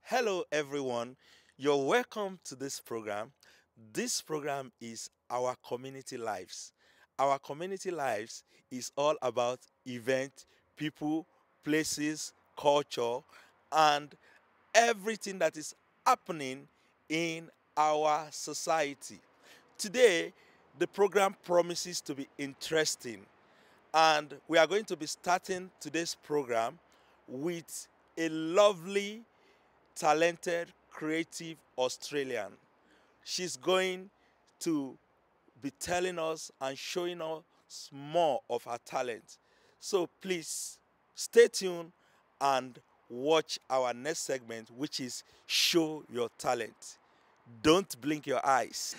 Hello, everyone. You're welcome to this program. This program is Our Community Lives. Our Community Lives is all about events, people, places, culture, and everything that is happening in our society. Today, the program promises to be interesting, and we are going to be starting today's program with a lovely, talented, creative Australian. She's going to be telling us and showing us more of her talent. So please stay tuned and watch our next segment, which is Show Your Talent. Don't blink your eyes.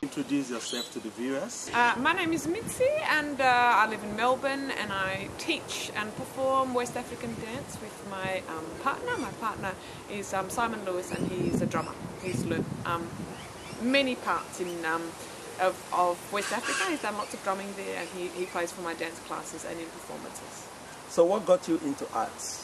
Introduce yourself to the viewers. My name is Mitzi and I live in Melbourne, and I teach and perform West African dance with my partner. My partner is Simon Lewis, and he's a drummer. He's learned many parts of West Africa. He's done lots of drumming there, and he plays for my dance classes and in performances. So what got you into arts?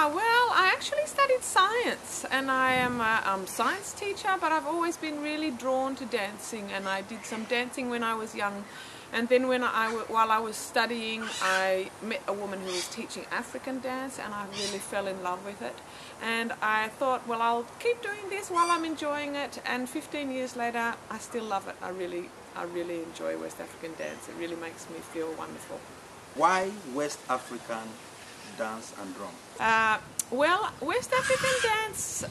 Well, I actually studied science, and I am a science teacher, but I've always been really drawn to dancing, and I did some dancing when I was young. And then while I was studying, I met a woman who was teaching African dance, and I really fell in love with it. And I thought, well, I'll keep doing this while I'm enjoying it, and 15 years later, I still love it. I really enjoy West African dance. It really makes me feel wonderful. Why West African dance and drum? Well, West African dance,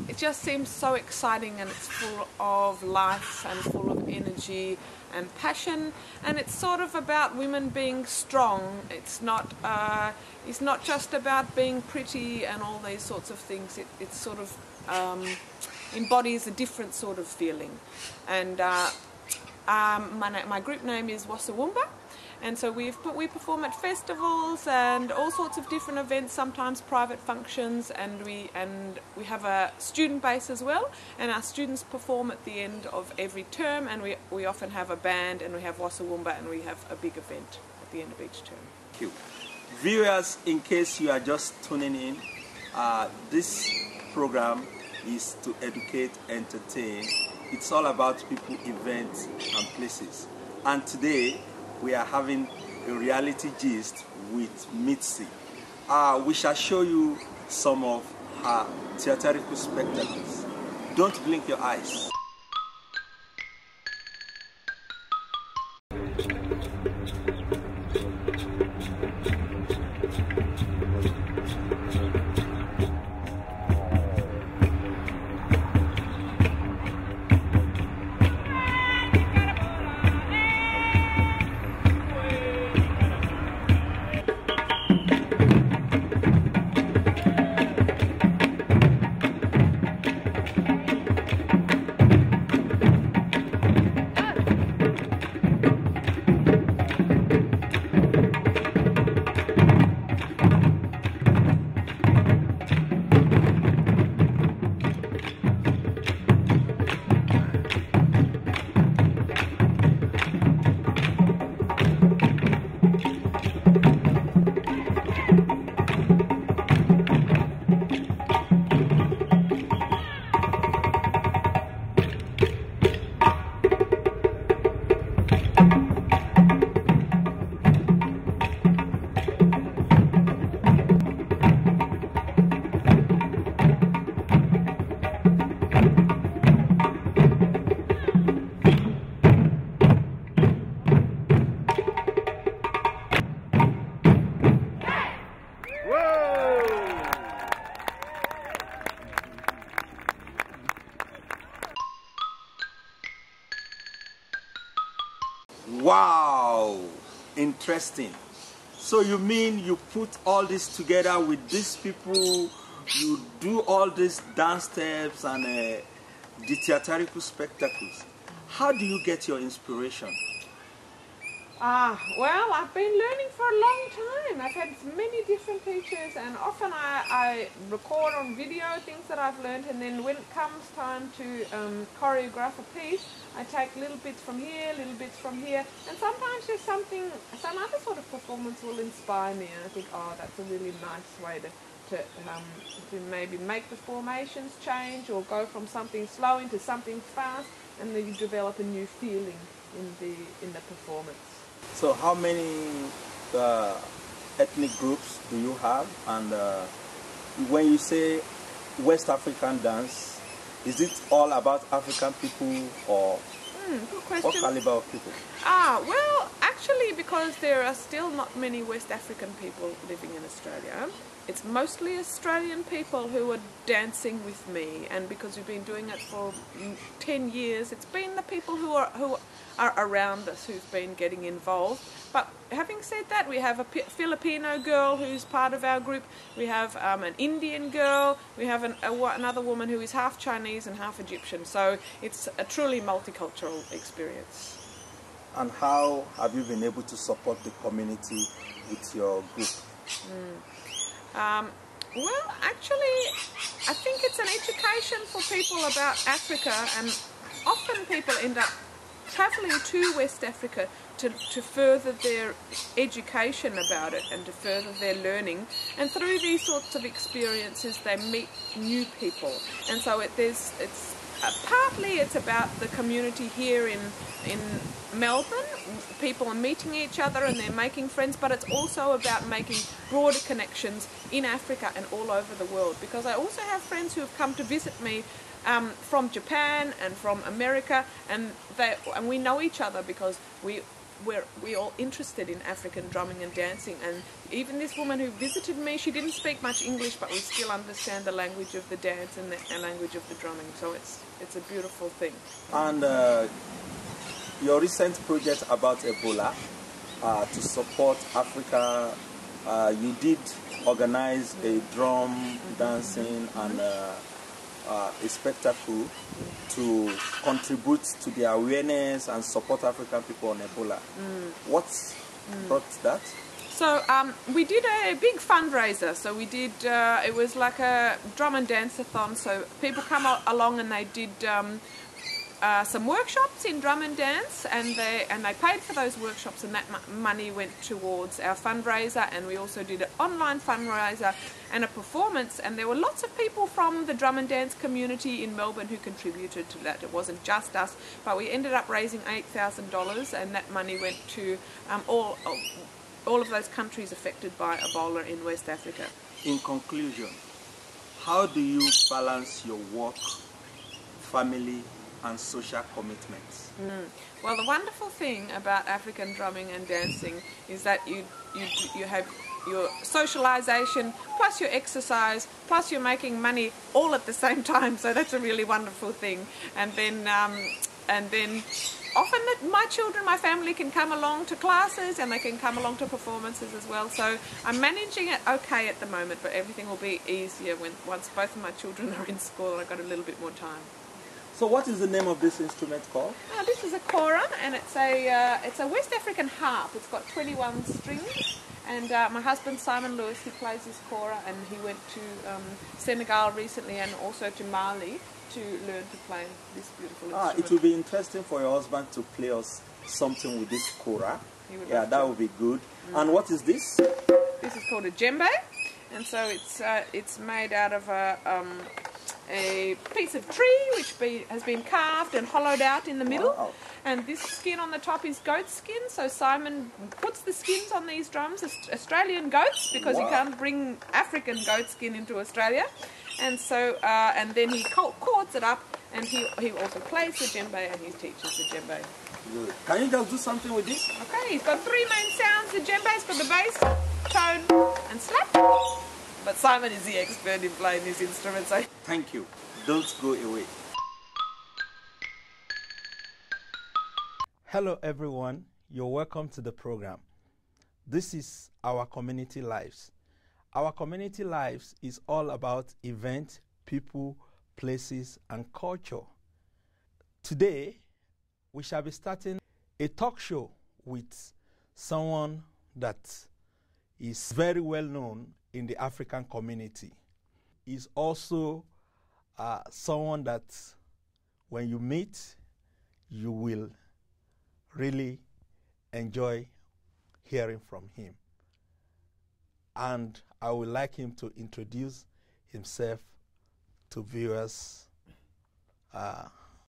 it just seems so exciting, and it's full of life and full of energy and passion, and it's sort of about women being strong. It's not just about being pretty and all these sorts of things. It sort of embodies a different sort of feeling. And my group name is Wasawumba. And so we perform at festivals and all sorts of different events, sometimes private functions, and we have a student base as well, and our students perform at the end of every term, and we often have a band, and we have Wasawumba, and we have a big event at the end of each term. Thank you. Viewers, in case you are just tuning in, this program is to educate, entertain. It's all about people, events, and places. And today, we are having a reality gist with Mitzi. We shall show you some of her theatrical spectacles. Don't blink your eyes. Wow, interesting. So you mean you put all this together with these people, you do all these dance steps and the theatrical spectacles. How do you get your inspiration? Well, I've been learning for a long time. I've had many different teachers, and often I record on video things that I've learned, and then when it comes time to choreograph a piece, I take little bits from here, little bits from here, and sometimes there's some other sort of performance will inspire me, and I think, oh, that's a really nice way to maybe make the formations change or go from something slow into something fast, and then you develop a new feeling in the performance. So how many ethnic groups do you have? And when you say West African dance, is it all about African people or good question. what caliber of people? Well, actually, because there are still not many West African people living in Australia, it's mostly Australian people who are dancing with me, and because we've been doing it for 10 years, it's been the people who are around us who've been getting involved. But having said that, we have a Filipino girl who's part of our group, we have an Indian girl, we have another woman who is half Chinese and half Egyptian, so it's a truly multicultural experience. And how have you been able to support the community with your group? Well, actually, I think it's an education for people about Africa, and often people end up travelling to West Africa to further their education about it and to further their learning, and through these sorts of experiences they meet new people, and so partly it's about the community here in Melbourne. People are meeting each other and they're making friends, but it's also about making broader connections in Africa and all over the world, because I also have friends who have come to visit me from Japan and from America, and we know each other because we're all interested in African drumming and dancing. And even this woman who visited me, she didn't speak much English, but we still understand the language of the dance and the language of the drumming. So it's a beautiful thing. And your recent project about Ebola to support Africa, you did organize a drum dancing and a spectacle to contribute to the awareness and support African people on Ebola. What brought that? So we did a big fundraiser. So we did, it was like a drum and dance-a-thon. So people come along and they did some workshops in drum and dance, and they paid for those workshops, and that money went towards our fundraiser. And we also did an online fundraiser and a performance, and there were lots of people from the drum and dance community in Melbourne who contributed to that. It wasn't just us, but we ended up raising $8,000, and that money went to all of those countries affected by Ebola in West Africa. In conclusion, how do you balance your work, family, and social commitments? Well, the wonderful thing about African drumming and dancing is that you have your socialization plus your exercise plus you're making money all at the same time, so that's a really wonderful thing. And then often my children, my family can come along to classes and they can come along to performances as well. So I'm managing it okay at the moment, but everything will be easier once both of my children are in school and I've got a little bit more time. So what is the name of this instrument called? This is a kora, and it's a West African harp. It's got 21 strings, and my husband Simon Lewis, he plays this kora, and he went to Senegal recently and also to Mali to learn to play this beautiful instrument. It will be interesting for your husband to play us something with this kora. Yeah, that would be good. And what is this? This is called a djembe, and so it's made out of a piece of tree which has been carved and hollowed out in the middle. Wow. And this skin on the top is goat skin, so Simon puts the skins on these drums, Australian goats, because you can't bring African goat skin into Australia. And so and then he cords it up, and he also plays the djembe and he teaches the djembe. Good. Can you just do something with this? Okay, he's got three main sounds. The djembe's got the bass, tone and slap. But Simon is the expert in playing this instrument, so... Thank you. Don't go away. Hello everyone, you're welcome to the program. This is Our Community Lives. Our Community Lives is all about events, people, places, and culture. Today, we shall be starting a talk show with someone that is very well known in the African community. He's also someone that when you meet, you will really enjoy hearing from him. And I would like him to introduce himself to viewers